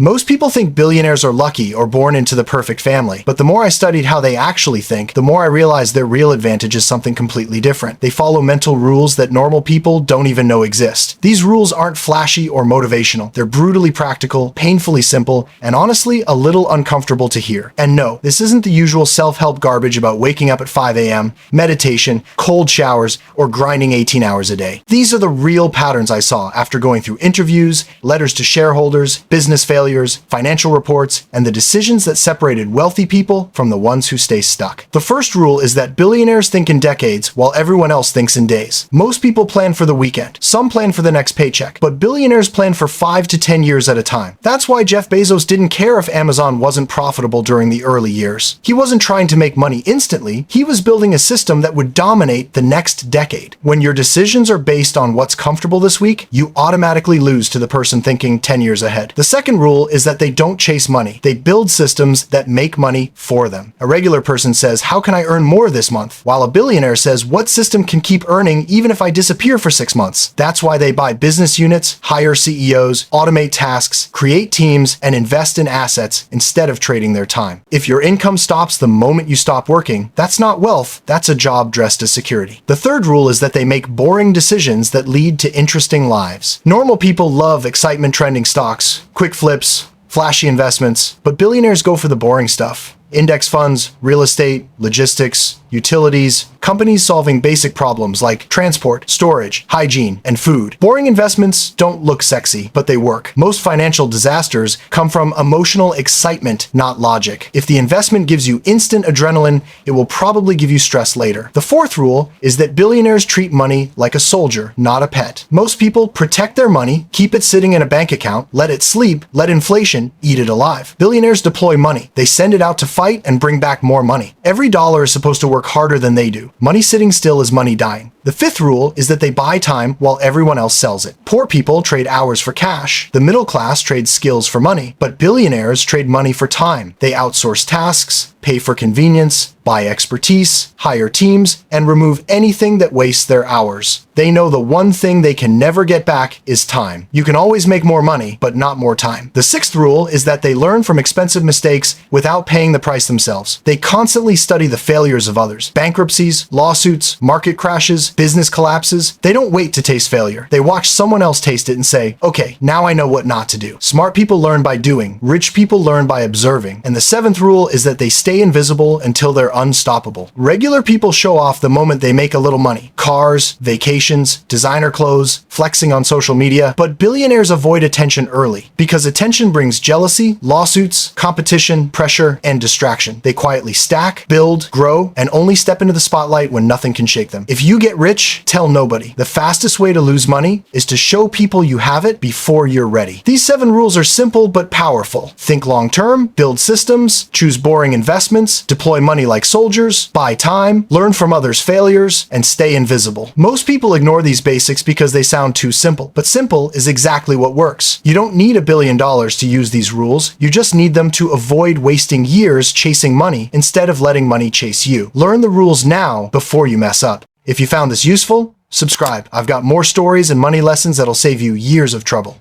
Most people think billionaires are lucky or born into the perfect family, but the more I studied how they actually think, the more I realized their real advantage is something completely different. They follow mental rules that normal people don't even know exist. These rules aren't flashy or motivational. They're brutally practical, painfully simple, and honestly, a little uncomfortable to hear. And no, this isn't the usual self-help garbage about waking up at 5 a.m., meditation, cold showers, or grinding 18 hours a day. These are the real patterns I saw after going through interviews, letters to shareholders, business failures, financial reports, and the decisions that separated wealthy people from the ones who stay stuck. The first rule is that billionaires think in decades while everyone else thinks in days. Most people plan for the weekend. Some plan for the next paycheck, but billionaires plan for 5 to 10 years at a time. That's why Jeff Bezos didn't care if Amazon wasn't profitable during the early years. He wasn't trying to make money instantly. He was building a system that would dominate the next decade. When your decisions are based on what's comfortable this week, you automatically lose to the person thinking 10 years ahead. The second rule is that they don't chase money. They build systems that make money for them. A regular person says, "How can I earn more this month?" While a billionaire says, "What system can keep earning even if I disappear for 6 months?" That's why they buy business units, hire CEOs, automate tasks, create teams, and invest in assets instead of trading their time. If your income stops the moment you stop working, that's not wealth, that's a job dressed as security. The third rule is that they make boring decisions that lead to interesting lives. Normal people love excitement trending stocks, quick flips, flashy investments, but billionaires go for the boring stuff. Index funds, real estate, logistics, utilities, companies solving basic problems like transport, storage, hygiene, and food. Boring investments don't look sexy, but they work. Most financial disasters come from emotional excitement, not logic. If the investment gives you instant adrenaline, it will probably give you stress later. The fourth rule is that billionaires treat money like a soldier, not a pet. Most people protect their money, keep it sitting in a bank account, let it sleep, let inflation eat it alive. Billionaires deploy money. They send it out to fight and bring back more money. Every dollar is supposed to work harder than they do. Money sitting still is money dying. The fifth rule is that they buy time while everyone else sells it. Poor people trade hours for cash. The middle class trades skills for money, but billionaires trade money for time. They outsource tasks, pay for convenience, buy expertise, hire teams, and remove anything that wastes their hours. They know the one thing they can never get back is time. You can always make more money, but not more time. The sixth rule is that they learn from expensive mistakes without paying the price themselves. They constantly study the failures of others. Bankruptcies, lawsuits, market crashes, business collapses. They don't wait to taste failure. They watch someone else taste it and say, "Okay, now I know what not to do." Smart people learn by doing. Rich people learn by observing. And the seventh rule is that they stay invisible until they're unstoppable. Regular people show off the moment they make a little money. Cars, vacations, designer clothes, flexing on social media. But billionaires avoid attention early because attention brings jealousy, lawsuits, competition, pressure, and distraction. They quietly stack, build, grow, and only step into the spotlight when nothing can shake them. If you get rich, tell nobody. The fastest way to lose money is to show people you have it before you're ready. These 7 rules are simple but powerful. Think long-term, build systems, choose boring investments, deploy money like soldiers, buy time, learn from others' failures, and stay invisible. Most people ignore these basics because they sound too simple, but simple is exactly what works. You don't need $1 billion to use these rules. You just need them to avoid wasting years chasing money instead of letting money chase you. Learn the rules now before you mess up. If you found this useful, subscribe. I've got more stories and money lessons that'll save you years of trouble.